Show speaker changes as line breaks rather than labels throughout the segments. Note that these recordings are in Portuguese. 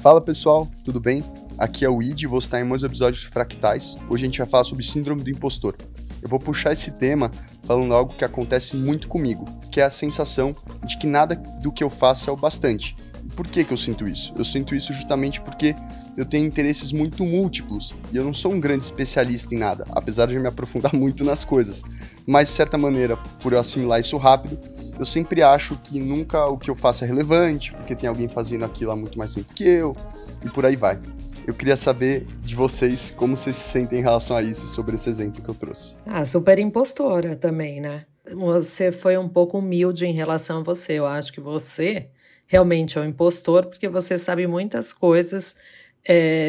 Fala pessoal, tudo bem? Aqui é o Id e vou estar em mais episódios de Fractais. Hoje a gente vai falar sobre síndrome do impostor. Eu vou puxar esse tema falando algo que acontece muito comigo, que é a sensação de que nada do que eu faço é o bastante. Por que eu sinto isso? Eu sinto isso justamente porque eu tenho interesses muito múltiplos e eu não sou um grande especialista em nada, apesar de me aprofundar muito nas coisas. Mas, de certa maneira, por eu assimilar isso rápido, eu sempre acho que nunca o que eu faço é relevante, porque tem alguém fazendo aquilo há muito mais tempo que eu, e por aí vai. Eu queria saber de vocês como vocês se sentem em relação a isso, sobre esse exemplo que eu trouxe.
Super impostora também, né? Você foi um pouco humilde em relação a você. Eu acho que você realmente é um impostor porque você sabe muitas coisas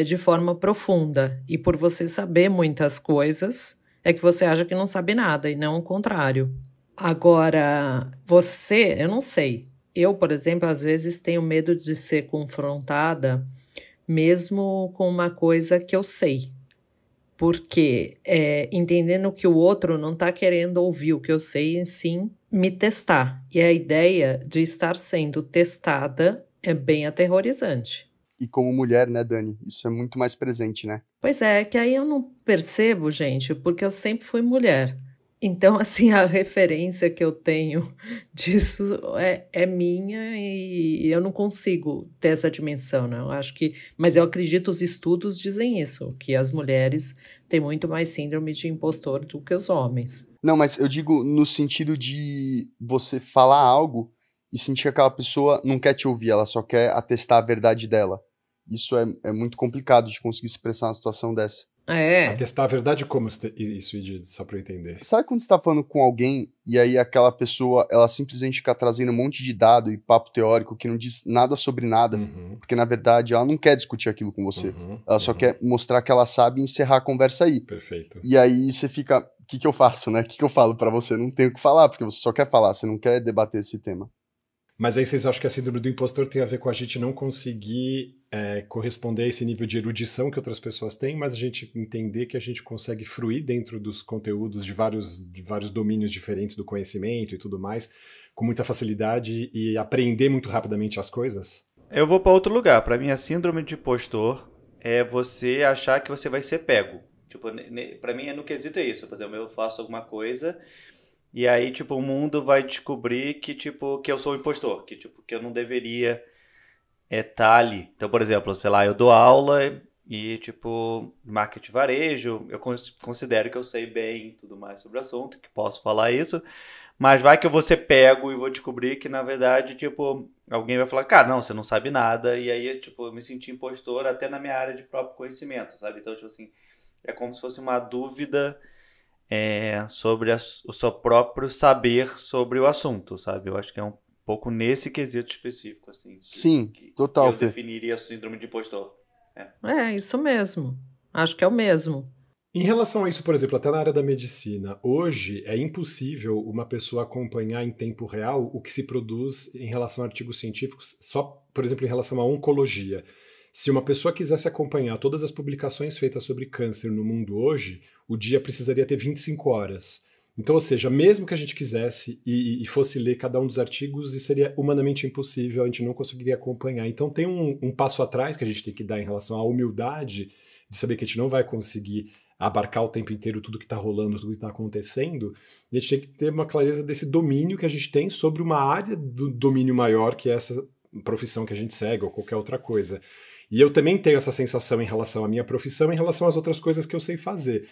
de forma profunda. E por você saber muitas coisas, é que você acha que não sabe nada, e não o contrário. Agora, eu não sei. Eu, por exemplo, às vezes tenho medo de ser confrontada mesmo com uma coisa que eu sei. Porque entendendo que o outro não está querendo ouvir o que eu sei, e sim me testar. E a ideia de estar sendo testada é bem aterrorizante.
E como mulher, né, Dani? Isso é muito mais presente, né?
Pois é que aí eu não percebo, gente, porque eu sempre fui mulher. Então, assim, a referência que eu tenho disso é minha e eu não consigo ter essa dimensão, né? Mas eu acredito os estudos dizem isso, que as mulheres têm muito mais síndrome de impostor do que os homens.
Não, mas eu digo no sentido de você falar algo e sentir que aquela pessoa não quer te ouvir, ela só quer atestar a verdade dela. Isso é muito complicado de conseguir expressar uma situação dessa.
Atestar a verdade como isso, Id, só pra eu entender?
Sabe quando você tá falando com alguém e aí aquela pessoa, ela simplesmente fica trazendo um monte de dado e papo teórico que não diz nada sobre nada, porque na verdade ela não quer discutir aquilo com você. Ela só quer mostrar que ela sabe e encerrar a conversa aí.
Perfeito.
E aí você fica, o que eu faço, né? O que eu falo pra você? Não tenho o que falar, porque você só quer falar, você não quer debater esse tema.
Mas aí vocês acham que a síndrome do impostor tem a ver com a gente não conseguir corresponder a esse nível de erudição que outras pessoas têm, mas a gente entender que a gente consegue fruir dentro dos conteúdos de vários domínios diferentes do conhecimento e tudo mais, com muita facilidade e aprender muito rapidamente as coisas?
Eu vou para outro lugar. Para mim, a síndrome de impostor é você achar que você vai ser pego. Tipo, para mim, no quesito é isso. Por exemplo, eu faço alguma coisa e aí, tipo, o mundo vai descobrir que, tipo, que eu sou um impostor, que, tipo, que eu não deveria estar ali. Então, por exemplo, sei lá, eu dou aula e, tipo, marketing varejo, eu considero que eu sei bem tudo mais sobre o assunto, que posso falar isso, mas vai que eu vou ser pego e vou descobrir que, na verdade, tipo, alguém vai falar, cara, não, você não sabe nada, e aí, tipo, eu me senti impostor até na minha área de próprio conhecimento, sabe? Então, tipo assim, é como se fosse uma dúvida sobre o seu próprio saber sobre o assunto, sabe? Eu acho que é um pouco nesse quesito específico, assim.
Sim, total,
eu
Fê.
definiria a síndrome de impostor.
Isso mesmo. Acho que é o mesmo.
Em relação a isso, por exemplo, até na área da medicina, hoje é impossível uma pessoa acompanhar em tempo real o que se produz em relação a artigos científicos, só, por exemplo, em relação à oncologia. Se uma pessoa quisesse acompanhar todas as publicações feitas sobre câncer no mundo hoje, o dia precisaria ter 25 horas. Então, ou seja, mesmo que a gente quisesse e fosse ler cada um dos artigos, isso seria humanamente impossível, a gente não conseguiria acompanhar. Então tem um passo atrás que a gente tem que dar em relação à humildade, de saber que a gente não vai conseguir abarcar o tempo inteiro tudo que está rolando, tudo que está acontecendo, e a gente tem que ter uma clareza desse domínio que a gente tem sobre uma área do domínio maior, que é essa profissão que a gente segue, ou qualquer outra coisa. E eu também tenho essa sensação em relação à minha profissão, em relação às outras coisas que eu sei fazer.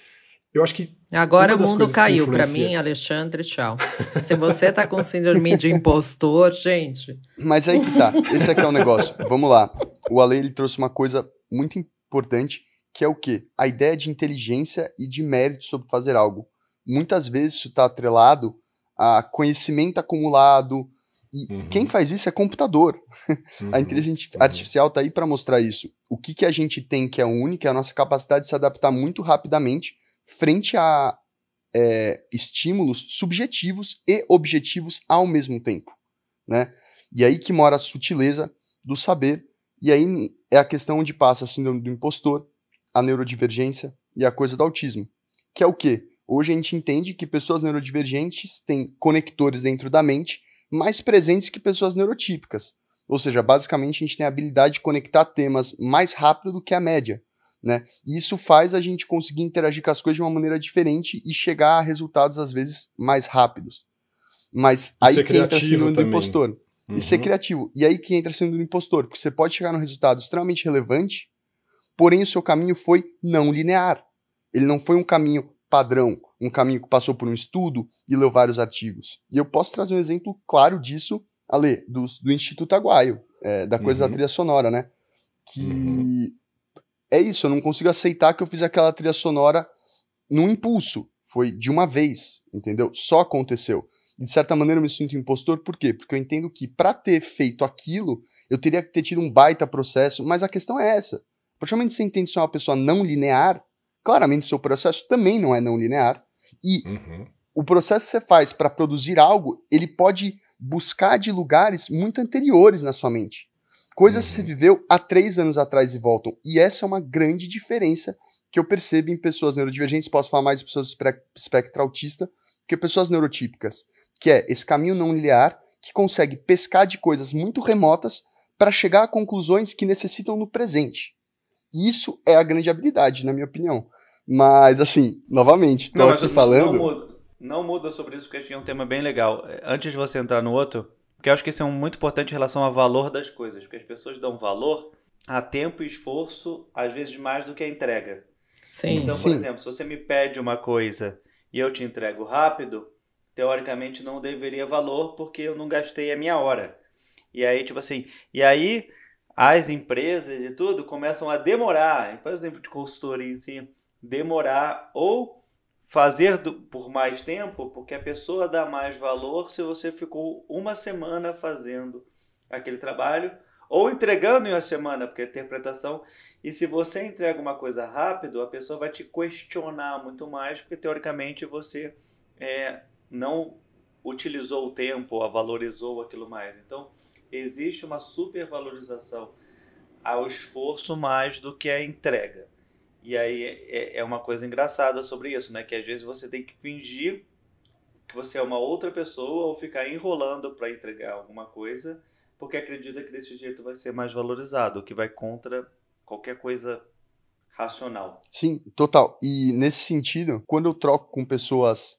Eu acho que
agora o mundo caiu para mim, Alexandre, tchau. Se você tá com síndrome de impostor, gente...
Mas aí que tá, esse aqui é o negócio. Vamos lá. O Ale, ele trouxe uma coisa muito importante, que é o quê? A ideia de inteligência e de mérito sobre fazer algo. Muitas vezes isso está atrelado a conhecimento acumulado, e quem faz isso é computador. A inteligência artificial está aí para mostrar isso. O que a gente tem que é único é a nossa capacidade de se adaptar muito rapidamente frente a estímulos subjetivos e objetivos ao mesmo tempo, né? E aí que mora a sutileza do saber, e aí é a questão onde passa a síndrome do impostor, a neurodivergência e a coisa do autismo, que é o quê? Hoje a gente entende que pessoas neurodivergentes têm conectores dentro da mente mais presentes que pessoas neurotípicas. Ou seja, basicamente a gente tem a habilidade de conectar temas mais rápido do que a média, né? E isso faz a gente conseguir interagir com as coisas de uma maneira diferente e chegar a resultados, às vezes, mais rápidos. Mas aí que entra a síndrome do impostor. E ser criativo. E aí que entra a síndrome do impostor, porque você pode chegar num resultado extremamente relevante, porém o seu caminho foi não linear. Ele não foi um caminho padrão, um caminho que passou por um estudo e leu vários artigos. E eu posso trazer um exemplo claro disso, Ale, do Instituto Aguaio, da coisa da trilha sonora, né? Que é isso, eu não consigo aceitar que eu fiz aquela trilha sonora num impulso. Foi de uma vez, entendeu? Só aconteceu. E de certa maneira eu me sinto impostor, por quê? Porque eu entendo que para ter feito aquilo, eu teria que ter tido um baita processo, mas a questão é essa. A partir do momento que você entende que você é uma pessoa não linear, claramente o seu processo também não é não linear, e o processo que você faz para produzir algo, ele pode buscar de lugares muito anteriores na sua mente. Coisas que você viveu há 3 anos atrás e voltam. E essa é uma grande diferença que eu percebo em pessoas neurodivergentes, posso falar mais de pessoas espectro autista, que pessoas neurotípicas, que é esse caminho não linear, que consegue pescar de coisas muito remotas para chegar a conclusões que necessitam no presente. E isso é a grande habilidade, na minha opinião. Mas, assim, novamente, tô aqui falando...
Não muda sobre isso, porque tinha um tema bem legal. Antes de você entrar no outro, porque eu acho que isso é muito importante em relação ao valor das coisas, porque as pessoas dão valor a tempo e esforço, às vezes mais do que a entrega.
Sim.
Então, por exemplo, se você me pede uma coisa e eu te entrego rápido, teoricamente não deveria valor porque eu não gastei a minha hora. E aí, tipo assim, as empresas e tudo começam a demorar, por exemplo, de consultoria em si, demorar ou fazer por mais tempo, porque a pessoa dá mais valor se você ficou uma semana fazendo aquele trabalho, ou entregando em uma semana, porque é interpretação. E se você entrega uma coisa rápido, a pessoa vai te questionar muito mais, porque teoricamente você não utilizou o tempo, ou valorizou aquilo mais. Então, existe uma supervalorização ao esforço mais do que a entrega. E aí é uma coisa engraçada sobre isso, né? Que às vezes você tem que fingir que você é uma outra pessoa ou ficar enrolando para entregar alguma coisa, porque acredita que desse jeito vai ser mais valorizado, o que vai contra qualquer coisa racional.
Sim, total. E nesse sentido, quando eu troco com pessoas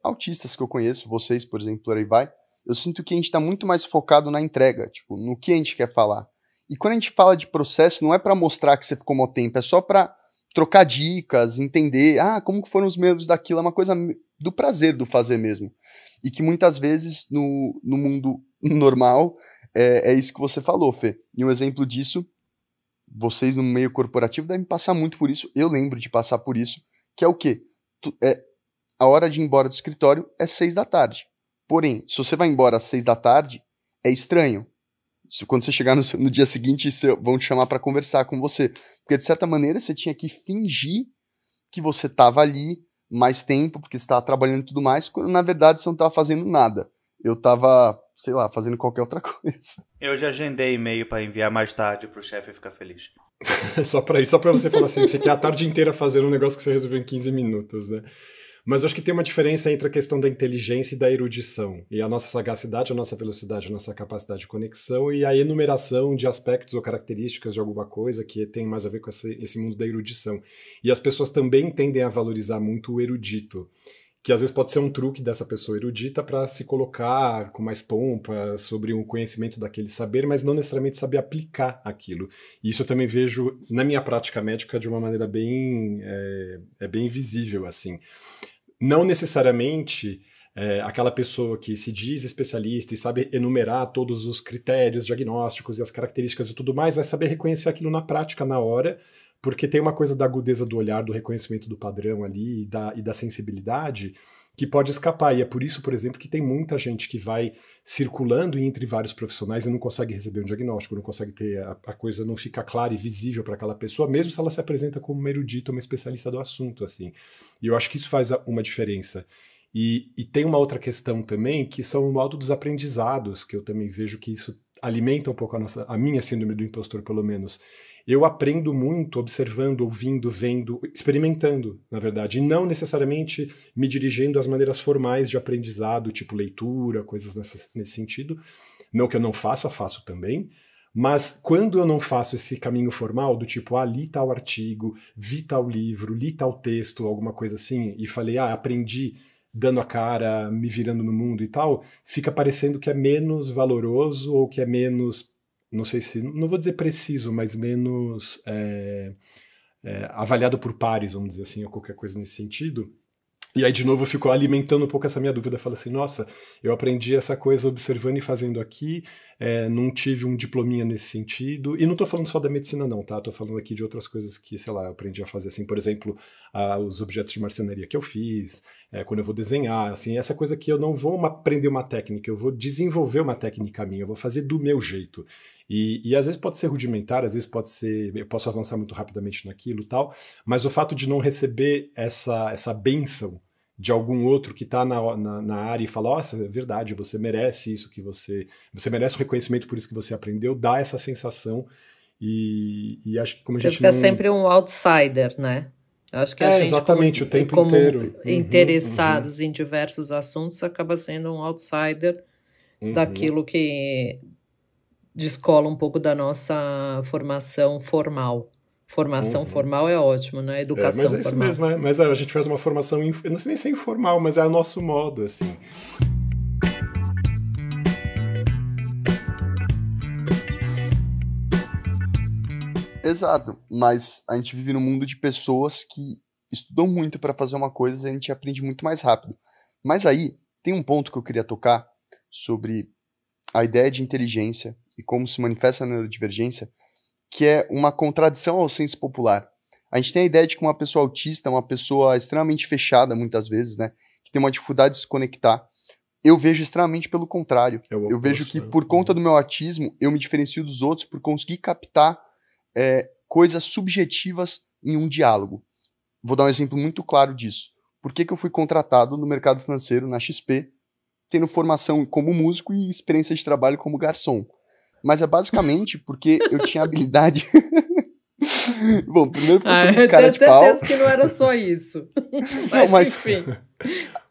autistas que eu conheço, vocês, por exemplo, por aí vai, eu sinto que a gente está muito mais focado na entrega, tipo, no que a gente quer falar. E quando a gente fala de processo, não é para mostrar que você ficou mau tempo, é só para trocar dicas, entender, como que foram os medos daquilo, é uma coisa do prazer do fazer mesmo. E que muitas vezes no mundo normal é isso que você falou, Fê. E um exemplo disso, vocês no meio corporativo devem passar muito por isso, eu lembro de passar por isso, que é o quê? A hora de ir embora do escritório é 6 da tarde. Porém, se você vai embora às 6 da tarde, é estranho. Quando você chegar no dia seguinte, vão te chamar para conversar com você. Porque, de certa maneira, você tinha que fingir que você estava ali mais tempo, porque você estava trabalhando e tudo mais, quando, na verdade, você não estava fazendo nada. Eu estava, sei lá, fazendo qualquer outra coisa.
Eu já agendei e-mail para enviar mais tarde para o chefe ficar feliz.
Só para isso, só para você falar assim, fiquei a tarde inteira fazendo um negócio que você resolveu em 15 minutos, né? Mas eu acho que tem uma diferença entre a questão da inteligência e da erudição. E a nossa sagacidade, a nossa velocidade, a nossa capacidade de conexão e a enumeração de aspectos ou características de alguma coisa que tem mais a ver com esse mundo da erudição. E as pessoas também tendem a valorizar muito o erudito, que às vezes pode ser um truque dessa pessoa erudita para se colocar com mais pompa sobre o conhecimento daquele saber, mas não necessariamente saber aplicar aquilo. E isso eu também vejo na minha prática médica de uma maneira bem visível, assim. Não necessariamente aquela pessoa que se diz especialista e sabe enumerar todos os critérios diagnósticos e as características e tudo mais, vai saber reconhecer aquilo na prática, na hora, porque tem uma coisa da agudeza do olhar, do reconhecimento do padrão ali e da sensibilidade que pode escapar. E é por isso, por exemplo, que tem muita gente que vai circulando entre vários profissionais e não consegue receber um diagnóstico, não consegue ter a coisa, não fica clara e visível para aquela pessoa, mesmo se ela se apresenta como uma erudita, uma especialista do assunto, assim. E eu acho que isso faz uma diferença. E tem uma outra questão também, que são o modo dos aprendizados, que eu também vejo que isso alimenta um pouco a minha síndrome do impostor, pelo menos. Eu aprendo muito observando, ouvindo, vendo, experimentando, na verdade, e não necessariamente me dirigindo às maneiras formais de aprendizado, tipo leitura, coisas nesse sentido, Não que eu não faça, faço também. Mas quando eu não faço esse caminho formal, do tipo, li tal artigo, vi tal livro, li tal texto, alguma coisa assim, e falei, aprendi dando a cara, me virando no mundo e tal, fica parecendo que é menos valoroso ou que é menos, não sei se, não vou dizer preciso, mas menos avaliado por pares, vamos dizer assim, ou qualquer coisa nesse sentido. E aí, de novo, ficou alimentando um pouco essa minha dúvida. Fala assim, nossa, eu aprendi essa coisa observando e fazendo aqui, não tive um diplominha nesse sentido. E não tô falando só da medicina, não, tá? Tô falando aqui de outras coisas que, sei lá, eu aprendi a fazer, assim, por exemplo, os objetos de marcenaria que eu fiz, quando eu vou desenhar, assim, essa coisa que eu não vou aprender uma técnica, eu vou desenvolver uma técnica minha, eu vou fazer do meu jeito. E às vezes pode ser rudimentar, às vezes pode ser, eu posso avançar muito rapidamente naquilo e tal, mas o fato de não receber essa bênção de algum outro que está na área e fala, nossa, é verdade, você merece isso que você merece o reconhecimento por isso que você aprendeu, dá essa sensação e acho que como a
Você
gente
fica
não...
sempre um outsider, né? Eu acho que a gente,
exatamente, o tempo
como
inteiro.
interessados em diversos assuntos, acaba sendo um outsider daquilo que descola um pouco da nossa formação formal. Formação formal é ótimo, né? Educação
mas é isso
formal.
mesmo, mas a gente faz uma formação, eu não sei nem se é informal, mas é o nosso modo, assim.
Exato, mas a gente vive num mundo de pessoas que estudam muito para fazer uma coisa e a gente aprende muito mais rápido. Mas aí, tem um ponto que eu queria tocar sobre a ideia de inteligência e como se manifesta a neurodivergência, que é uma contradição ao senso popular. A gente tem a ideia de que uma pessoa autista é uma pessoa extremamente fechada, muitas vezes, né? Que tem uma dificuldade de se conectar. Eu vejo extremamente pelo contrário. Eu vejo que, por conta do meu autismo, eu me diferencio dos outros por conseguir captar coisas subjetivas em um diálogo. Vou dar um exemplo muito claro disso. Por que eu fui contratado no mercado financeiro, na XP, tendo formação como músico e experiência de trabalho como garçom? Mas é basicamente porque eu tinha habilidade... Bom, primeiro porque eu sou muito cara de pau.
Eu tenho certeza que não era só isso. Mas enfim.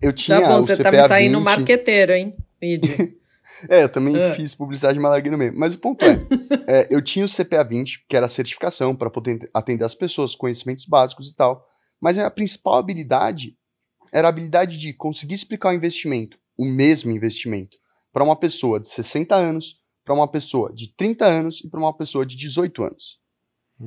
Eu tinha
tá bom, você tá me saindo
20...
marqueteiro, hein, Midi?
Eu também fiz publicidade, mas larguei no meio. Mas o ponto eu tinha o CPA 20, que era a certificação para poder atender as pessoas, conhecimentos básicos e tal. Mas a minha principal habilidade era a habilidade de conseguir explicar o investimento, o mesmo investimento, para uma pessoa de 60 anos, para uma pessoa de 30 anos e para uma pessoa de 18 anos.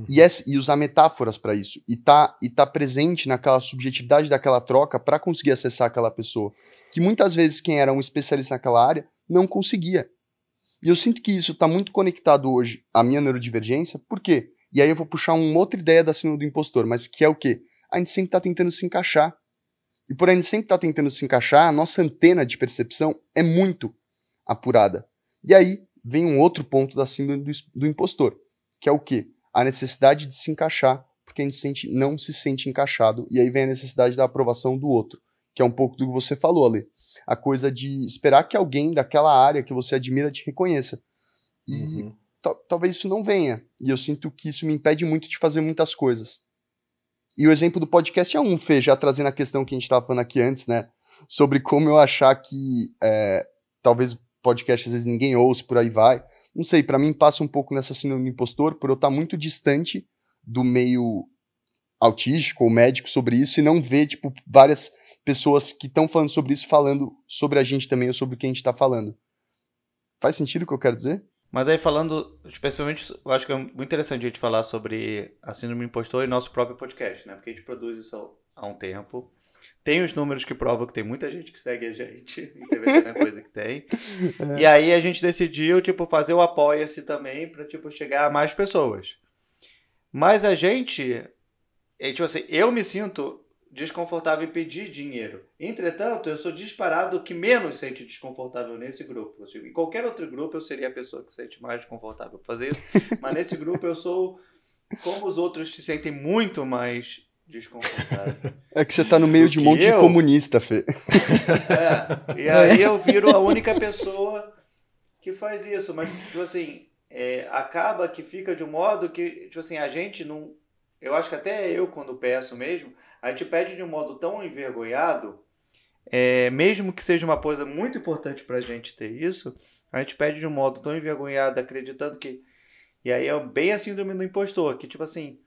E usar metáforas para isso. E tá presente naquela subjetividade daquela troca para conseguir acessar aquela pessoa. Que muitas vezes quem era um especialista naquela área não conseguia. E eu sinto que isso tá muito conectado hoje à minha neurodivergência. Por quê? E aí eu vou puxar uma outra ideia da síndrome do impostor, mas que é o quê? A gente sempre tá tentando se encaixar. E por a gente sempre tá tentando se encaixar, a nossa antena de percepção é muito apurada. E aí vem um outro ponto da síndrome do impostor, que é o quê? A necessidade de se encaixar, porque a gente não se sente encaixado, e aí vem a necessidade da aprovação do outro, que é um pouco do que você falou, Ale. A coisa de esperar que alguém daquela área que você admira te reconheça. E talvez isso não venha, e eu sinto que isso me impede muito de fazer muitas coisas. E o exemplo do podcast é Fê, já trazendo a questão que a gente estava falando aqui antes, né, sobre como eu achar que talvez podcast às vezes ninguém ouça, por aí vai. Não sei, pra mim passa um pouco nessa síndrome do impostor, por eu estar muito distante do meio autístico ou médico sobre isso e não ver, tipo, várias pessoas que estão falando sobre isso, falando sobre a gente também ou sobre o que a gente tá falando. Faz sentido o que eu quero dizer?
Mas aí falando, especialmente, eu acho que é muito interessante a gente falar sobre a síndrome do impostor e nosso próprio podcast, né? Porque a gente produz isso há um tempo. Tem os números que provam que tem muita gente que segue a gente. E tem muita coisa que tem. E aí a gente decidiu, tipo, fazer o Apoia-se também pra, tipo, chegar a mais pessoas. Mas a gente... tipo assim, eu me sinto desconfortável em pedir dinheiro. Entretanto, eu sou disparado o que menos sente desconfortável nesse grupo. Em qualquer outro grupo eu seria a pessoa que se sente mais desconfortável por fazer isso. Mas nesse grupo eu sou... Como os outros se sentem muito mais... desconfortável.
É que você tá no meio de um monte de comunista, Fê.
E aí eu viro a única pessoa que faz isso, mas, tipo assim, acaba que fica de um modo que, tipo assim, a gente não... Eu acho que até eu, quando peço mesmo, a gente pede de um modo tão envergonhado, mesmo que seja uma coisa muito importante pra gente ter isso, a gente pede de um modo tão envergonhado, acreditando que... E aí é bem a síndrome do impostor, que tipo assim,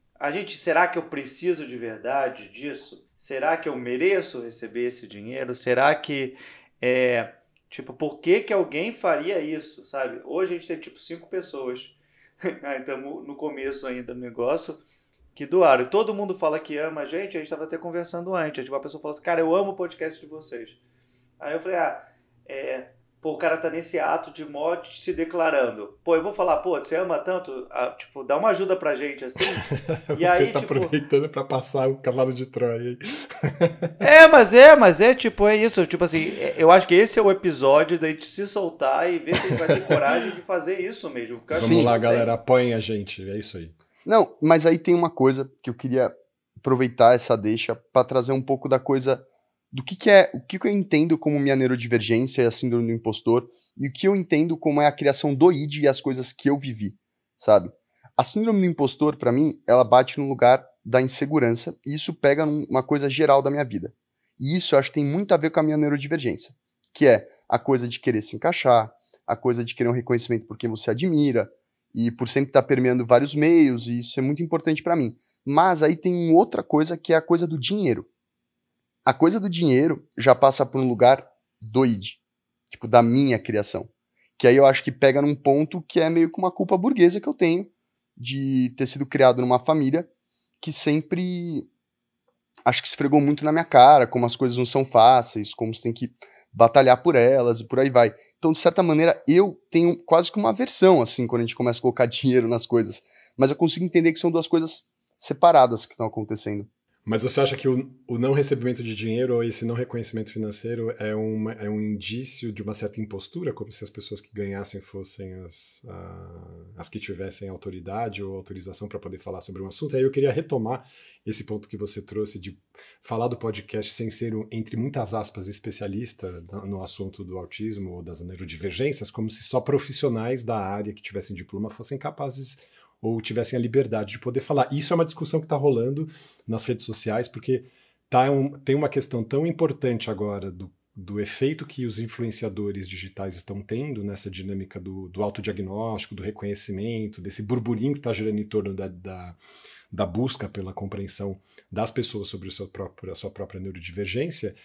será que eu preciso de verdade disso? Será que eu mereço receber esse dinheiro? Será que, tipo, por que que alguém faria isso, sabe? Hoje a gente tem tipo 5 pessoas, estamos no começo ainda do negócio, que doaram. E todo mundo fala que ama a gente estava até conversando antes. Tipo, uma pessoa falou assim, cara, eu amo o podcast de vocês. Aí eu falei, pô, o cara tá nesse ato de morte se declarando. Pô, eu vou falar, pô, você ama tanto, tipo, dá uma ajuda pra gente, assim. E aí,
tá
tipo...
aproveitando pra passar o cavalo de Troia aí.
Mas tipo, é isso. Tipo assim, eu acho que esse é o episódio da gente se soltar e ver se a gente vai ter coragem de fazer isso mesmo.
Vamos lá, galera, apoiem a gente, é isso aí.
Não, mas aí tem uma coisa que eu queria aproveitar essa deixa para trazer um pouco da coisa do que o que eu entendo como minha neurodivergência e a síndrome do impostor e o que eu entendo como é a criação do id e as coisas que eu vivi, sabe? A síndrome do impostor, para mim, ela bate no lugar da insegurança e isso pega numa coisa geral da minha vida. E isso eu acho que tem muito a ver com a minha neurodivergência, que é a coisa de querer se encaixar, a coisa de querer um reconhecimento por quem você admira, e por sempre estar permeando vários meios, e isso é muito importante para mim. Mas aí tem outra coisa que é a coisa do dinheiro. A coisa do dinheiro já passa por um lugar do id, tipo, da minha criação. Que aí eu acho que pega num ponto que é meio que uma culpa burguesa que eu tenho de ter sido criado numa família que sempre acho que esfregou muito na minha cara, como as coisas não são fáceis, como você tem que batalhar por elas e por aí vai. Então, de certa maneira, eu tenho quase que uma aversão, assim, quando a gente começa a colocar dinheiro nas coisas. Mas eu consigo entender que são duas coisas separadas que estão acontecendo.
Mas você acha que o não recebimento de dinheiro ou esse não reconhecimento financeiro é um indício de uma certa impostura, como se as pessoas que ganhassem fossem as que tivessem autoridade ou autorização para poder falar sobre um assunto? Aí eu queria retomar esse ponto que você trouxe de falar do podcast sem ser, entre muitas aspas, especialista no assunto do autismo ou das neurodivergências, como se só profissionais da área que tivessem diploma fossem capazes ou tivessem a liberdade de poder falar. Isso é uma discussão que está rolando nas redes sociais, porque tem uma questão tão importante agora do efeito que os influenciadores digitais estão tendo nessa dinâmica do autodiagnóstico, do reconhecimento, desse burburinho que está girando em torno da busca pela compreensão das pessoas sobre a sua própria neurodivergência,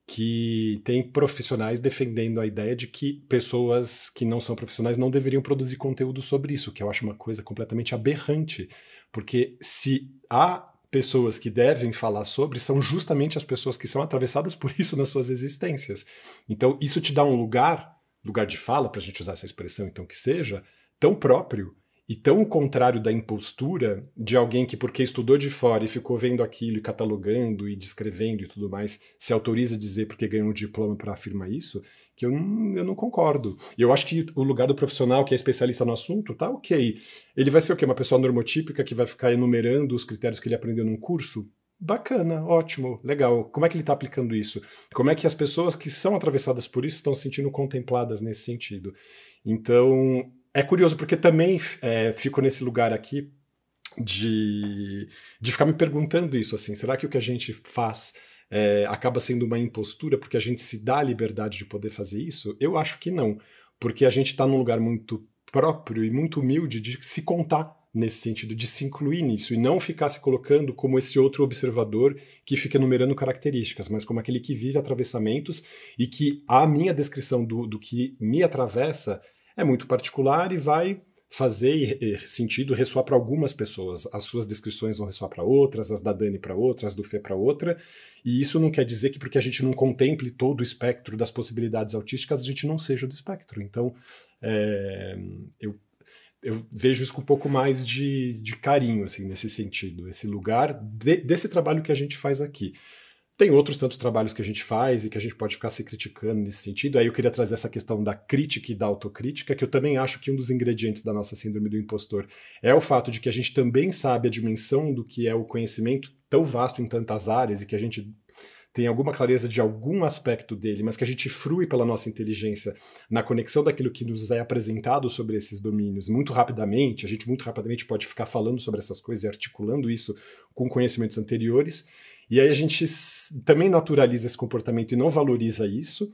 que tem profissionais defendendo a ideia de que pessoas que não são profissionais não deveriam produzir conteúdo sobre isso, que eu acho uma coisa completamente aberrante, porque se há pessoas que devem falar sobre, são justamente as pessoas que são atravessadas por isso nas suas existências. Então isso te dá um lugar de fala, para a gente usar essa expressão então que seja, tão próprio e tão contrário da impostura de alguém que, porque estudou de fora e ficou vendo aquilo e catalogando e descrevendo e tudo mais, se autoriza a dizer porque ganhou um diploma para afirmar isso, que eu não concordo. E eu acho que o lugar do profissional que é especialista no assunto, tá ok. Ele vai ser o quê? Uma pessoa normotípica que vai ficar enumerando os critérios que ele aprendeu num curso? Bacana, ótimo, legal. Como é que ele está aplicando isso? Como é que as pessoas que são atravessadas por isso estão se sentindo contempladas nesse sentido? Então... é curioso, porque também fico nesse lugar aqui de ficar me perguntando isso, assim, será que o que a gente faz acaba sendo uma impostura porque a gente se dá a liberdade de poder fazer isso? Eu acho que não, porque a gente está num lugar muito próprio e muito humilde de se contar nesse sentido, de se incluir nisso e não ficar se colocando como esse outro observador que fica enumerando características, mas como aquele que vive atravessamentos e que a minha descrição do que me atravessa é muito particular e vai fazer sentido ressoar para algumas pessoas. As suas descrições vão ressoar para outras, as da Dani para outras, as do Fê para outra, e isso não quer dizer que porque a gente não contemple todo o espectro das possibilidades autísticas, a gente não seja do espectro. Então, eu vejo isso com um pouco mais de carinho, assim, nesse sentido, esse lugar desse trabalho que a gente faz aqui. Tem outros tantos trabalhos que a gente faz e que a gente pode ficar se criticando nesse sentido. Aí eu queria trazer essa questão da crítica e da autocrítica, que eu também acho que um dos ingredientes da nossa síndrome do impostor é o fato de que a gente também sabe a dimensão do que é o conhecimento tão vasto em tantas áreas e que a gente tem alguma clareza de algum aspecto dele, mas que a gente frui pela nossa inteligência na conexão daquilo que nos é apresentado sobre esses domínios muito rapidamente. A gente muito rapidamente pode ficar falando sobre essas coisas e articulando isso com conhecimentos anteriores. E aí a gente também naturaliza esse comportamento e não valoriza isso.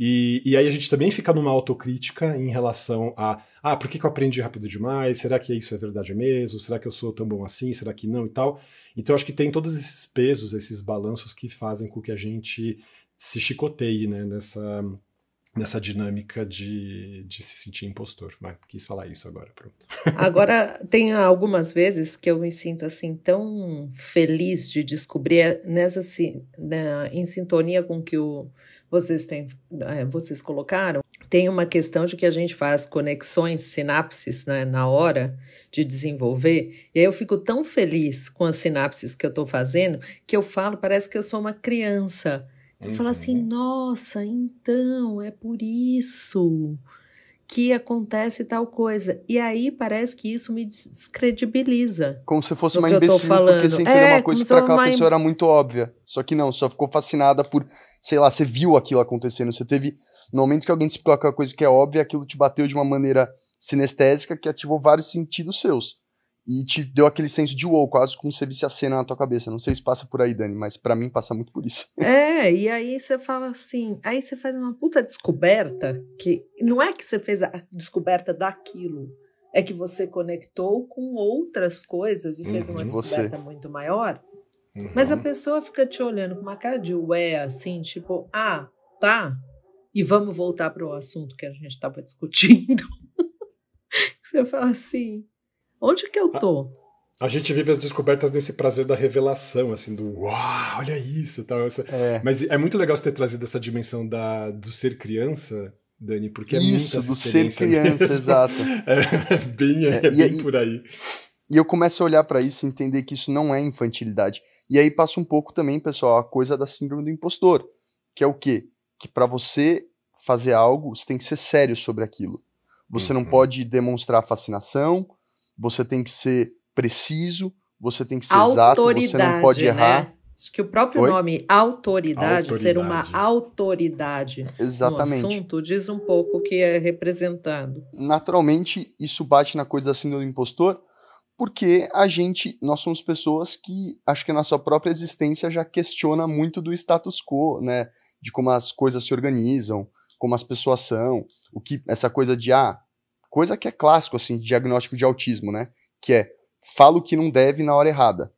E aí a gente também fica numa autocrítica em relação a por que eu aprendi rápido demais? Será que isso é verdade mesmo? Será que eu sou tão bom assim? Será que não e tal? Então acho que tem todos esses pesos, esses balanços que fazem com que a gente se chicoteie, né, nessa dinâmica de se sentir impostor. Mas quis falar isso agora, pronto.
Agora, tem algumas vezes que eu me sinto assim tão feliz de descobrir em sintonia com o que vocês colocaram. Tem uma questão de que a gente faz conexões, sinapses, né, na hora de desenvolver, e aí eu fico tão feliz com as sinapses que eu estou fazendo, que eu falo, parece que eu sou uma criança. Eu falo assim, nossa, então é por isso que acontece tal coisa. E aí parece que isso me descredibiliza.
Como se fosse uma imbecil, porque você entendeu uma coisa que para aquela pessoa era muito óbvia. Só que não, só ficou fascinada por, sei lá, você viu aquilo acontecendo. Você teve, no momento que alguém te explicou aquela coisa que é óbvia, aquilo te bateu de uma maneira sinestésica que ativou vários sentidos seus. E te deu aquele senso de wow, quase como se você visse a cena na tua cabeça. Não sei se passa por aí, Dani, mas pra mim passa muito por isso.
E aí você fala assim, aí você faz uma puta descoberta, que não é que você fez a descoberta daquilo, é que você conectou com outras coisas e fez uma descoberta muito maior, mas a pessoa fica te olhando com uma cara de ué, assim, tipo, tá, e vamos voltar pro assunto que a gente estava discutindo. Você fala assim, onde que eu tô?
A gente vive as descobertas nesse prazer da revelação, assim, do uau, olha isso, tal. Mas é muito legal você ter trazido essa dimensão do ser criança, Dani, porque é
isso, do ser criança, mesmo. Exato.
É bem por aí.
E eu começo a olhar pra isso e entender que isso não é infantilidade. E aí passa um pouco também, pessoal, a coisa da síndrome do impostor, que é o quê? Que pra você fazer algo, você tem que ser sério sobre aquilo. Você não pode demonstrar fascinação, você tem que ser preciso, você tem que ser exato, você não pode errar.
Né? Acho que o próprio nome autoridade, ser uma autoridade
Exatamente.
no assunto, diz um pouco o que é representado.
Naturalmente, isso bate na coisa da síndrome do impostor, porque nós somos pessoas que, acho que a nossa própria existência já questiona muito do status quo, né? De como as coisas se organizam, como as pessoas são, essa coisa de, coisa que é clássico, assim, de diagnóstico de autismo, né? Que é, fala o que não deve na hora errada,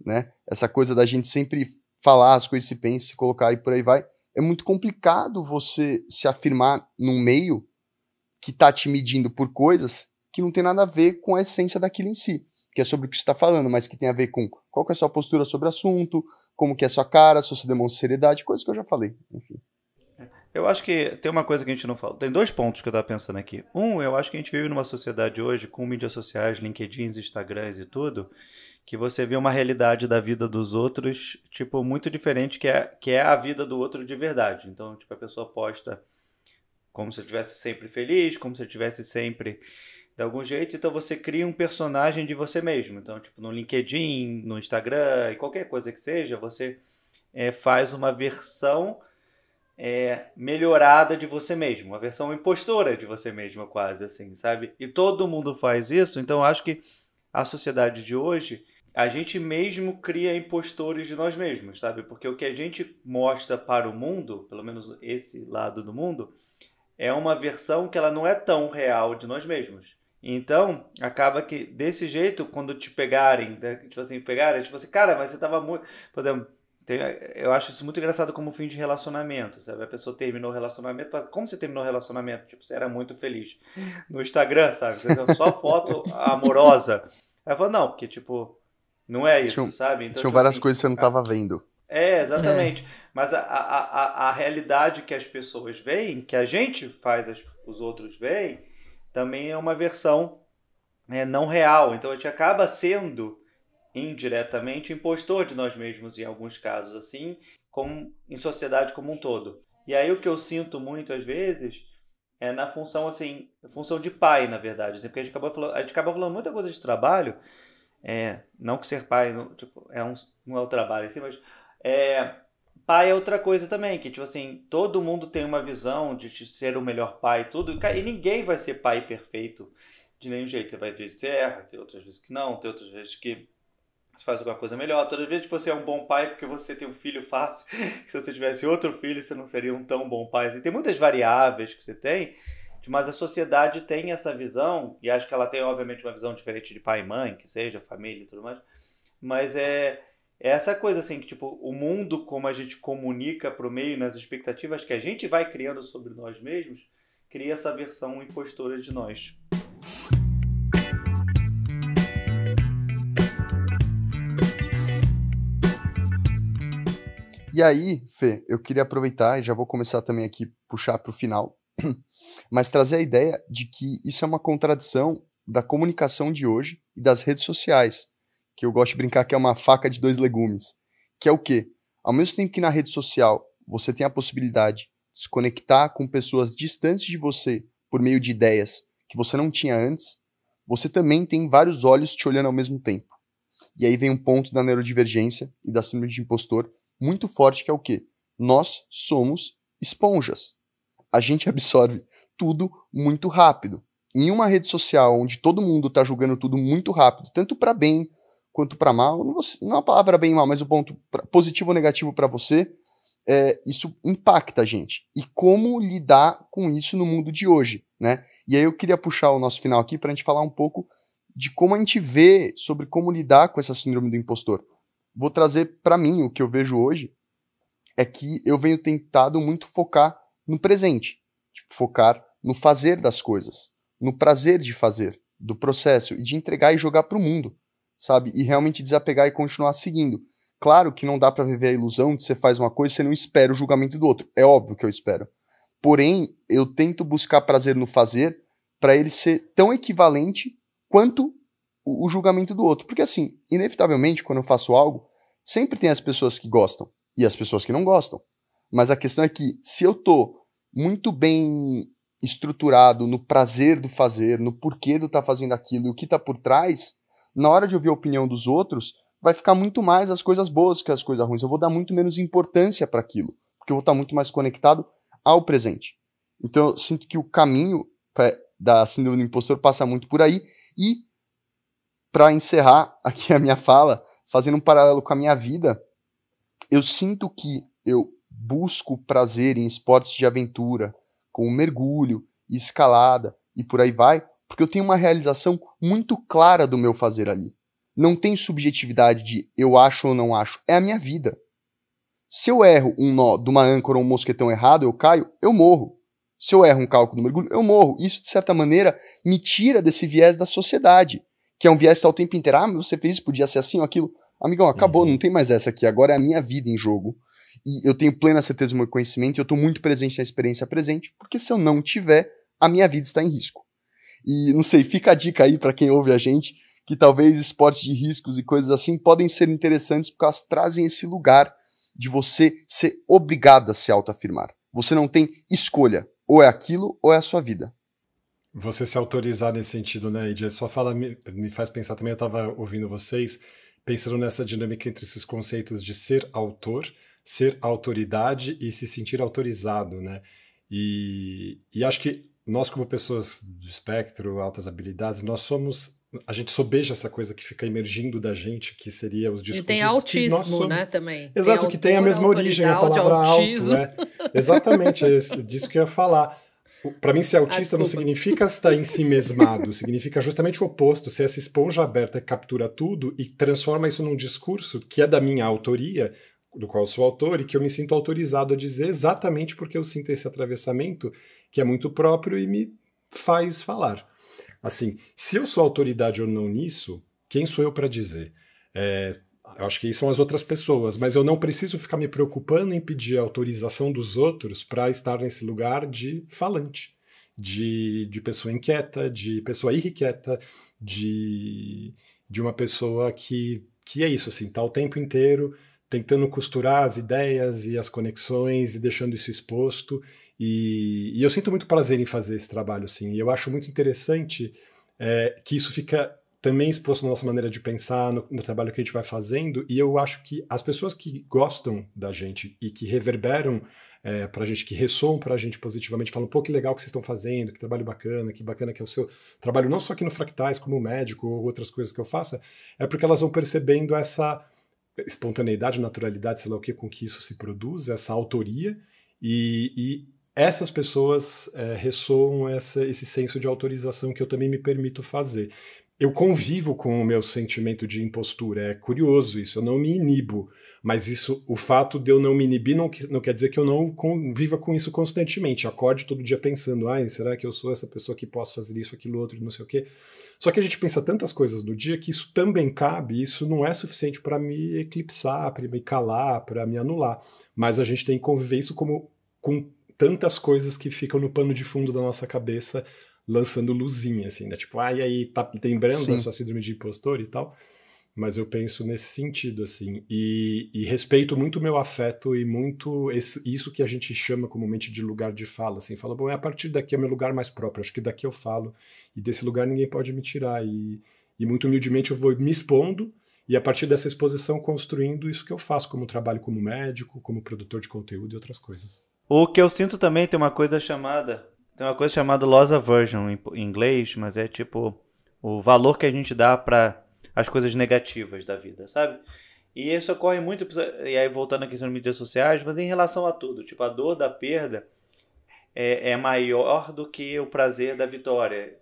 né? Essa coisa da gente sempre falar as coisas, se pensa, se colocar e por aí vai. É muito complicado você se afirmar num meio que tá te medindo por coisas que não tem nada a ver com a essência daquilo em si, que é sobre o que você está falando, mas que tem a ver com qual que é a sua postura sobre o assunto, como que é a sua cara, se você demonstra seriedade, coisas que eu já falei, enfim.
Eu acho que tem uma coisa que a gente não fala. Tem 2 pontos que eu estava pensando aqui. Eu acho que a gente vive numa sociedade hoje, com mídias sociais, LinkedIns, Instagrams e tudo, que você vê uma realidade da vida dos outros, tipo, muito diferente, que é a vida do outro de verdade. Então, tipo, a pessoa posta como se eu estivesse sempre feliz, como se eu estivesse sempre de algum jeito, então você cria um personagem de você mesmo. Então, tipo, no LinkedIn, no Instagram, e qualquer coisa que seja, você faz uma versão melhorada de você mesmo, uma versão impostora de você mesmo, quase assim, sabe? E todo mundo faz isso, então eu acho que a sociedade de hoje, a gente mesmo cria impostores de nós mesmos, sabe? Porque o que a gente mostra para o mundo, pelo menos esse lado do mundo, é uma versão que ela não é tão real de nós mesmos. Então, acaba que desse jeito, quando te pegarem, tipo assim, cara, mas você tava muito... Por exemplo, eu acho isso muito engraçado como fim de relacionamento, sabe? A pessoa terminou o relacionamento, como você terminou o relacionamento? Tipo, você era muito feliz. No Instagram, sabe? Você viu só foto amorosa. Aí eu falo, não, porque, tipo, não é isso, sabe? Então,
tinham várias coisas que você não tava vendo.
Exatamente. Mas a realidade que as pessoas veem, que a gente faz os outros veem, também é uma versão não real. Então a gente acaba sendo indiretamente impostor de nós mesmos em alguns casos, assim, como em sociedade como um todo. E aí o que eu sinto muito às vezes é na função, assim, função de pai, na verdade, porque a gente acaba falando muita coisa de trabalho, não que ser pai não, tipo, não é o trabalho assim, mas pai é outra coisa também, que tipo assim, todo mundo tem uma visão de ser o melhor pai e tudo, e ninguém vai ser pai perfeito de nenhum jeito. Vai ter vezes que você erra, tem outras vezes que não, tem outras vezes que você faz alguma coisa melhor. Toda vez que você é um bom pai porque você tem um filho fácil, que se você tivesse outro filho você não seria um tão bom pai. E tem muitas variáveis que você tem, mas a sociedade tem essa visão, e acho que ela tem obviamente uma visão diferente de pai e mãe, que seja família e tudo mais, mas é essa coisa assim, que tipo, o mundo como a gente comunica pro meio, nas expectativas que a gente vai criando sobre nós mesmos, cria essa versão impostora de nós.
E aí, Fê, eu queria aproveitar e já vou começar também aqui puxar para o final, mas trazer a ideia de que isso é uma contradição da comunicação de hoje e das redes sociais, que eu gosto de brincar que é uma faca de dois legumes, que é o quê? Ao mesmo tempo que na rede social você tem a possibilidade de se conectar com pessoas distantes de você por meio de ideias que você não tinha antes, você também tem vários olhos te olhando ao mesmo tempo. E aí vem um ponto da neurodivergência e da síndrome de impostor muito forte, que é o quê? Nós somos esponjas. A gente absorve tudo muito rápido. Em uma rede social onde todo mundo está julgando tudo muito rápido, tanto para bem quanto para mal, não é uma palavra bem e mal, mas o ponto positivo ou negativo para você, isso impacta a gente. E como lidar com isso no mundo de hoje, né? E aí eu queria puxar o nosso final aqui para a gente falar um pouco de como a gente vê sobre como lidar com essa síndrome do impostor. Vou trazer para mim o que eu vejo hoje é que eu venho tentado muito focar no presente, tipo, focar no fazer das coisas, no prazer de fazer, do processo e de entregar e jogar pro mundo, sabe? E realmente desapegar e continuar seguindo. Claro que não dá para viver a ilusão de você faz uma coisa e você não espera o julgamento do outro. É óbvio que eu espero. Porém, eu tento buscar prazer no fazer para ele ser tão equivalente quanto o julgamento do outro. Porque assim, inevitavelmente, quando eu faço algo, sempre tem as pessoas que gostam e as pessoas que não gostam. Mas a questão é que, se eu tô muito bem estruturado no prazer do fazer, no porquê do tá fazendo aquilo e o que tá por trás, na hora de ouvir a opinião dos outros, vai ficar muito mais as coisas boas que as coisas ruins. Eu vou dar muito menos importância para aquilo, porque eu vou estar muito mais conectado ao presente. Então eu sinto que o caminho da síndrome do impostor passa muito por aí. E para encerrar aqui a minha fala, fazendo um paralelo com a minha vida, eu sinto que eu busco prazer em esportes de aventura, como mergulho, escalada e por aí vai, porque eu tenho uma realização muito clara do meu fazer ali. Não tem subjetividade de eu acho ou não acho, é a minha vida. Se eu erro um nó de uma âncora ou um mosquetão errado, eu caio, eu morro. Se eu erro um cálculo do mergulho, eu morro. Isso, de certa maneira, me tira desse viés da sociedade, que é um viés que está o tempo inteiro, mas você fez isso, podia ser assim ou aquilo. Amigão, acabou, não tem mais essa aqui, agora é a minha vida em jogo. E eu tenho plena certeza do meu conhecimento, e eu estou muito presente na experiência presente, porque se eu não tiver, a minha vida está em risco. E, não sei, fica a dica aí para quem ouve a gente, que talvez esportes de riscos e coisas assim podem ser interessantes, porque elas trazem esse lugar de você ser obrigado a se autoafirmar. Você não tem escolha, ou é aquilo, ou é a sua vida.
Você se autorizar nesse sentido, né, Idia? Sua fala me faz pensar também, eu estava ouvindo vocês, pensando nessa dinâmica entre esses conceitos de ser autor, ser autoridade e se sentir autorizado, né? E acho que nós, como pessoas do espectro, altas habilidades, a gente sobeja essa coisa que fica emergindo da gente, que seria os discursos.
E tem autismo, né, também.
Exato,
tem
que tem a mesma origem, a palavra
autismo.
alto. Exatamente, é disso que eu ia falar. Para mim, ser autista não significa estar ensimesmado, significa justamente o oposto, ser essa esponja aberta que captura tudo e transforma isso num discurso que é da minha autoria, do qual eu sou autor, e que eu me sinto autorizado a dizer exatamente porque eu sinto esse atravessamento que é muito próprio e me faz falar. Assim, se eu sou autoridade ou não nisso, quem sou eu para dizer? Eu acho que são as outras pessoas, mas eu não preciso ficar me preocupando em pedir a autorização dos outros para estar nesse lugar de falante, de pessoa inquieta, de pessoa irrequieta, de uma pessoa que é isso, assim, tá o tempo inteiro tentando costurar as ideias e as conexões e deixando isso exposto. E eu sinto muito prazer em fazer esse trabalho, assim, e eu acho muito interessante que isso fica também exposto na nossa maneira de pensar, no trabalho que a gente vai fazendo, e eu acho que as pessoas que gostam da gente e que reverberam pra gente, que ressoam pra gente positivamente, falam, pô, que legal que vocês estão fazendo, que trabalho bacana que é o seu trabalho, não só aqui no Fractais, como médico ou outras coisas que eu faça, é porque elas vão percebendo essa espontaneidade, naturalidade, sei lá o que, com que isso se produz, essa autoria, e essas pessoas ressoam esse senso de autorização que eu também me permito fazer. Eu convivo com o meu sentimento de impostura, é curioso isso, eu não me inibo, mas isso, o fato de eu não me inibir não quer dizer que eu não conviva com isso constantemente, acorde todo dia pensando, será que eu sou essa pessoa que posso fazer isso, aquilo, outro, não sei o quê. Só que a gente pensa tantas coisas no dia que isso também cabe, isso não é suficiente para me eclipsar, para me calar, para me anular, mas a gente tem que conviver isso com tantas coisas que ficam no pano de fundo da nossa cabeça, lançando luzinha, assim, né? Tipo, e aí, tá lembrando da sua síndrome de impostor e tal? Mas eu penso nesse sentido, assim, e respeito muito o meu afeto e muito isso que a gente chama comumente de lugar de fala, assim, fala, bom, a partir daqui é o meu lugar mais próprio, acho que daqui eu falo, e desse lugar ninguém pode me tirar, e muito humildemente eu vou me expondo, e a partir dessa exposição construindo isso que eu faço como trabalho como médico, como produtor de conteúdo e outras coisas.
O que eu sinto também tem uma coisa chamada loss aversion em inglês, mas é tipo o valor que a gente dá para as coisas negativas da vida, sabe? E isso ocorre muito, e aí voltando à questão das mídias sociais, mas em relação a tudo, tipo, a dor da perda é maior do que o prazer da vitória.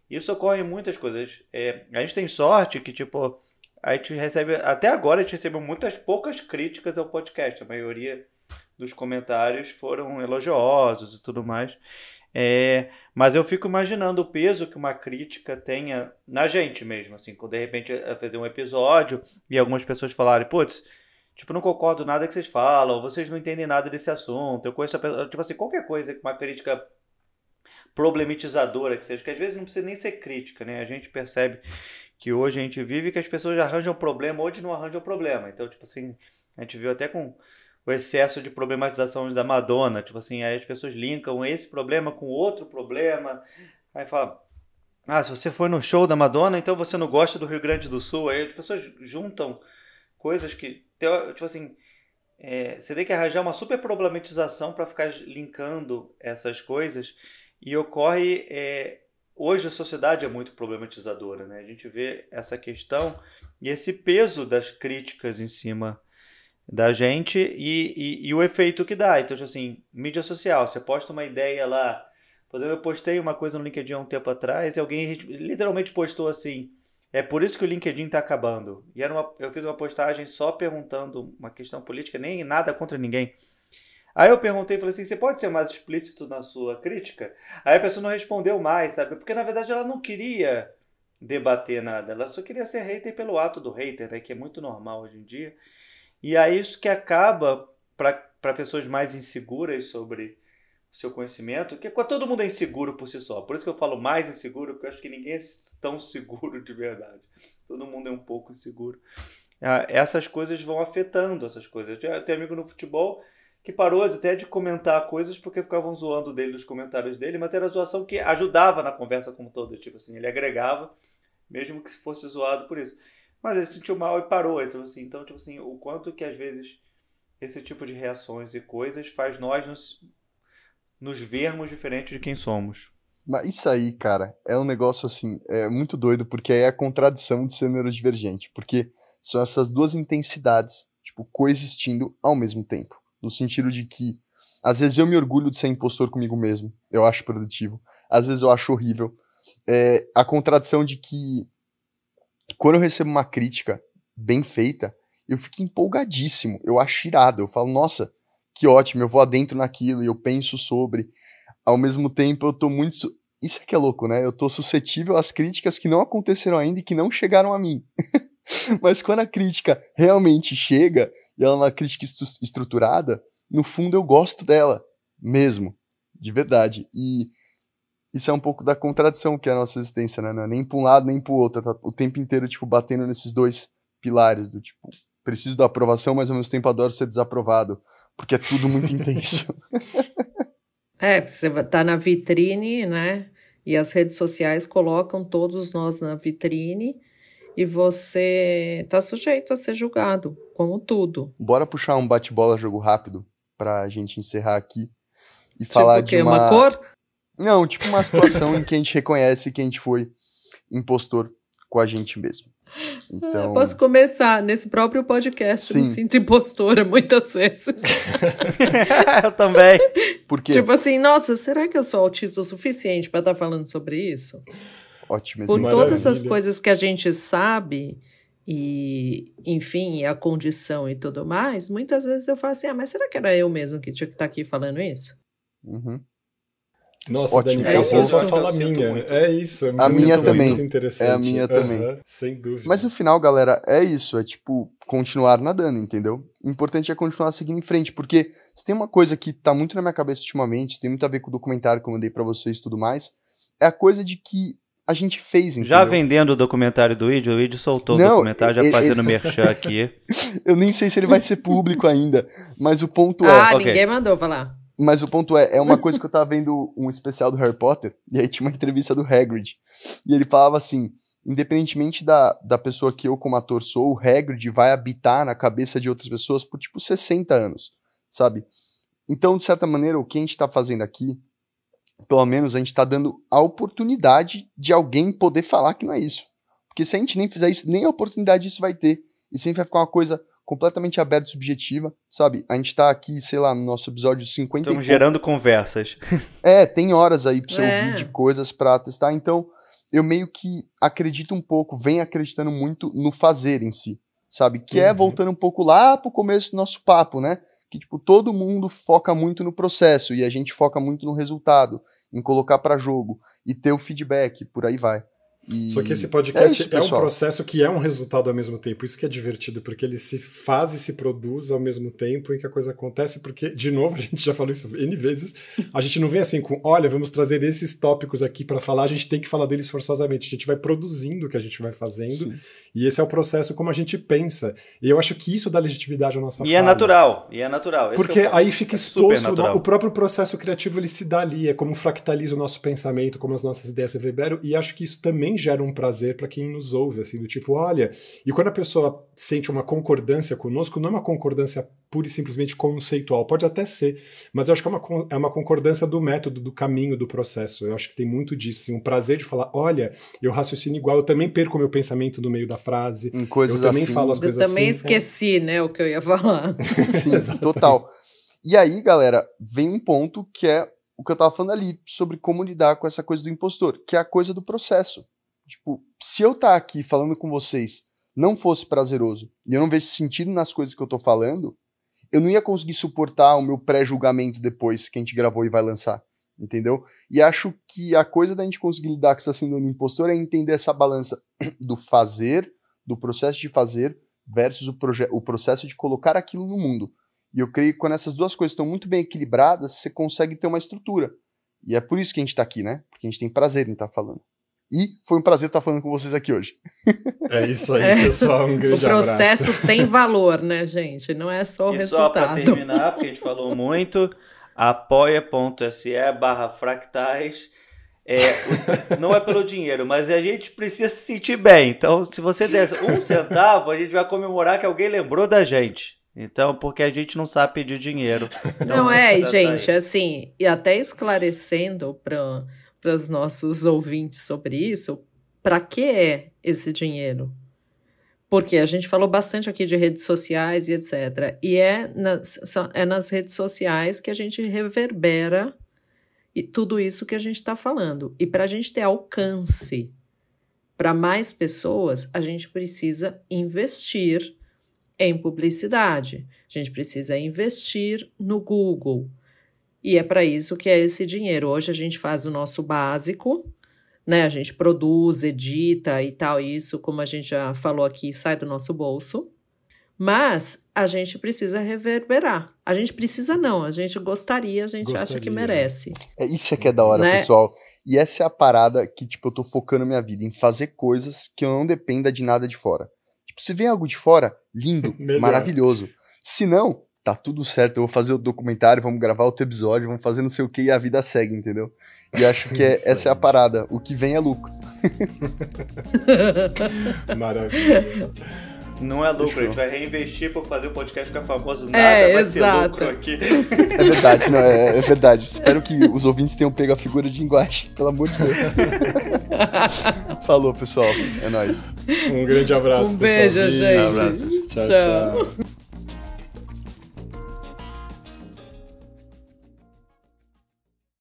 Isso ocorre em muitas coisas. A gente tem sorte que, tipo, a gente recebe, até agora a gente recebeu poucas críticas ao podcast, a maioria dos comentários foram elogiosos e tudo mais. Mas eu fico imaginando o peso que uma crítica tenha na gente mesmo, assim, quando de repente eu fazer um episódio e algumas pessoas falarem, putz, tipo, não concordo nada que vocês falam, vocês não entendem nada desse assunto, eu conheço a pessoa, tipo assim, qualquer coisa, uma crítica problematizadora que seja, que às vezes não precisa nem ser crítica, né? A gente percebe que hoje a gente vive que as pessoas arranjam problema, hoje não arranjam problema. Então, tipo assim, a gente viu até com o excesso de problematização da Madonna, tipo assim, aí as pessoas linkam esse problema com outro problema, aí fala, se você foi no show da Madonna, então você não gosta do Rio Grande do Sul, aí as pessoas juntam coisas que, tipo assim, você tem que arranjar uma super problematização para ficar linkando essas coisas, e ocorre, hoje a sociedade é muito problematizadora, né? A gente vê essa questão e esse peso das críticas em cima da gente e o efeito que dá. Então, assim, mídia social, você posta uma ideia lá, por exemplo, eu postei uma coisa no LinkedIn há um tempo atrás e alguém literalmente postou assim, é por isso que o LinkedIn está acabando. E eu fiz uma postagem só perguntando uma questão política, nem nada contra ninguém. Aí eu perguntei, falei assim, você pode ser mais explícito na sua crítica? Aí a pessoa não respondeu mais, sabe? Porque na verdade ela não queria debater nada, ela só queria ser hater pelo ato do hater, né? Que é muito normal hoje em dia. E é isso que acaba, para pessoas mais inseguras sobre o seu conhecimento, que todo mundo é inseguro por si só. Por isso que eu falo mais inseguro, porque eu acho que ninguém é tão seguro de verdade. Todo mundo é um pouco inseguro. Essas coisas vão afetando essas coisas. Eu tenho amigo no futebol que parou até de comentar coisas porque ficavam zoando dele nos comentários dele, mas era zoação que ajudava na conversa como toda. Tipo assim, ele agregava, mesmo que fosse zoado por isso. Mas ele se sentiu mal e parou. Então, tipo assim, o quanto que às vezes esse tipo de reações e coisas faz nós nos vermos diferentes de quem somos.
Mas isso aí, cara, é um negócio assim, muito doido, porque é a contradição de ser neurodivergente. Porque são essas duas intensidades, tipo, coexistindo ao mesmo tempo. No sentido de que, às vezes eu me orgulho de ser impostor comigo mesmo, eu acho produtivo. Às vezes eu acho horrível. A contradição de que quando eu recebo uma crítica bem feita, eu fico empolgadíssimo, eu acho irado, eu falo, nossa, que ótimo, eu vou adentro naquilo e eu penso sobre. Ao mesmo tempo, eu tô muito... Isso é que é louco, né? Eu tô suscetível às críticas que não aconteceram ainda e que não chegaram a mim. Mas quando a crítica realmente chega, e ela é uma crítica estruturada, no fundo eu gosto dela, mesmo, de verdade. E isso é um pouco da contradição que é a nossa existência, né? Não é nem pra um lado, nem pro outro. Tá o tempo inteiro, tipo, batendo nesses dois pilares do tipo, preciso da aprovação, mas ao mesmo tempo adoro ser desaprovado, porque é tudo muito intenso.
Você tá na vitrine, né? E as redes sociais colocam todos nós na vitrine e você tá sujeito a ser julgado, como tudo.
Bora puxar um bate-bola jogo rápido pra gente encerrar aqui e falar
Tipo o quê?
de
Uma cor?
Não, tipo uma situação em que a gente reconhece que a gente foi impostor com a gente mesmo. Então,
Eu posso começar nesse próprio podcast. Eu me
Sim.
sinto impostora muitas vezes.
Eu também.
porque
Tipo assim, nossa, será que eu sou autista o suficiente para estar falando sobre isso?
ótimo
Por
exemplo.
todas as
Maravilha.
coisas que a gente sabe, e enfim, a condição e tudo mais, muitas vezes eu falo assim, mas será que era eu mesmo que tinha que estar aqui falando isso?
Uhum.
Nossa,
Ótimo.
Dani,
É
essa
isso.
só fala
Eu sinto
minha.
muito.
É isso.
A minha também.
Muito interessante.
É a minha também.
Aham, sem dúvida.
Mas no final, galera, é isso. É tipo, continuar nadando, entendeu? O importante é continuar seguindo em frente. Porque se tem uma coisa que tá muito na minha cabeça ultimamente, tem muito a ver com o documentário que eu mandei pra vocês e tudo mais, é a coisa de que a gente fez, entendeu?
Já vendendo o documentário do Id, o Id soltou
Não,
o documentário, já
ele-
fazendo merchan aqui.
Eu nem sei se ele vai ser público ainda. Mas o ponto é...
Ah,
ok.
ninguém mandou falar.
Mas o ponto é uma coisa que eu tava vendo um especial do Harry Potter, e aí tinha uma entrevista do Hagrid, e ele falava assim, independentemente da pessoa que eu como ator sou, o Hagrid vai habitar na cabeça de outras pessoas por tipo 60 anos, sabe? Então, de certa maneira, o que a gente tá fazendo aqui, pelo menos a gente tá dando a oportunidade de alguém poder falar que não é isso. Porque se a gente nem fizer isso, nem a oportunidade disso vai ter, e sempre vai ficar uma coisa completamente aberta e subjetiva, sabe? A gente tá aqui, sei lá, no nosso episódio 50 e
Estamos
pouco.
gerando conversas.
Tem horas aí pra você
É.
ouvir de coisas pra testar, então eu meio que acredito um pouco, venho acreditando muito no fazer em si, sabe? Que é
Uhum.
voltando um pouco lá pro começo do nosso papo, né? Que, tipo, todo mundo foca muito no processo e a gente foca muito no resultado, em colocar pra jogo e ter o feedback, por aí vai. E
Só que esse podcast
isso,
é um
pessoal.
processo que é um resultado ao mesmo tempo. Isso que é divertido, porque ele se faz e se produz ao mesmo tempo em que a coisa acontece, porque, de novo, a gente já falou isso N vezes, a gente não vem assim com, olha, vamos trazer esses tópicos aqui pra falar, a gente tem que falar deles forçosamente. A gente vai produzindo o que a gente vai fazendo,
Sim.
e esse é o processo como a gente pensa. E eu acho que isso dá legitimidade à nossa
E
fala.
é natural. E é natural. Esse
Porque
que é o ponto.
aí fica
É super
exposto,
natural.
o próprio processo criativo ele se dá ali, é como fractaliza o nosso pensamento, como as nossas ideias se reverberam, e acho que isso também gera um prazer para quem nos ouve, assim, do tipo, olha, e quando a pessoa sente uma concordância conosco, não é uma concordância pura e simplesmente conceitual, pode até ser, mas eu acho que é uma concordância do método, do caminho, do processo, eu acho que tem muito disso, assim, um prazer de falar, olha, eu raciocino igual, eu também perco meu pensamento no meio da frase,
Em coisas
eu também
assim.
falo as
Eu
coisas
também
assim,
esqueci, né, o que eu ia falar.
Sim, total. E aí, galera, vem um ponto que é o que eu tava falando ali, sobre como lidar com essa coisa do impostor, que é a coisa do processo. Tipo, se eu tá aqui falando com vocês não fosse prazeroso, e eu não vejo sentido nas coisas que eu tô falando, eu não ia conseguir suportar o meu pré-julgamento depois que a gente gravou e vai lançar, entendeu? E acho que a coisa da gente conseguir lidar com essa síndrome do impostor é entender essa balança do fazer, do processo de fazer, versus o processo de colocar aquilo no mundo. E eu creio que quando essas duas coisas estão muito bem equilibradas, você consegue ter uma estrutura. E é por isso que a gente tá aqui, né? Porque a gente tem prazer em estar falando. E foi um prazer estar falando com vocês aqui hoje.
É isso aí, pessoal, um
O
grande
processo
abraço.
tem valor, né, gente? Não é só o
E só para
resultado.
terminar, porque a gente falou muito, apoia.se/fractais. Não é pelo dinheiro, mas a gente precisa se sentir bem. Então, se você der R$1, a gente vai comemorar que alguém lembrou da gente. Então, porque a gente não sabe pedir dinheiro. Então,
Não é,
tá
gente,
aí.
assim, e até esclarecendo para os nossos ouvintes sobre isso, para que é esse dinheiro? Porque a gente falou bastante aqui de redes sociais e etc. E é nas redes sociais que a gente reverbera e tudo isso que a gente está falando. E para a gente ter alcance para mais pessoas, a gente precisa investir em publicidade. A gente precisa investir no Google. E é para isso que é esse dinheiro. Hoje a gente faz o nosso básico, né? A gente produz, edita e tal, isso, como a gente já falou aqui, sai do nosso bolso. Mas a gente precisa reverberar. A gente precisa não, a gente gostaria, a gente acha que merece.
Isso é que é da hora,
né?
pessoal. E essa é a parada que, tipo, eu tô focando minha vida, em fazer coisas que eu não dependa de nada de fora. Tipo, se vem algo de fora, lindo,
Melhor.
maravilhoso. Se não, tá tudo certo, eu vou fazer o documentário, vamos gravar outro episódio, vamos fazer não sei o que e a vida segue, entendeu? E acho que essa é a parada, o que vem é lucro.
Maravilha.
Não é lucro,
Fechou.
a gente vai reinvestir pra fazer o podcast ficar famoso, nada vai
exato.
ser lucro aqui.
É verdade, não, é verdade. Espero que os ouvintes tenham pego a figura de linguagem, pelo amor de Deus. Falou, pessoal. É nóis.
Um grande abraço,
Um beijo,
pessoal.
gente.
Abraço.
Tchau,
Tchau.
tchau.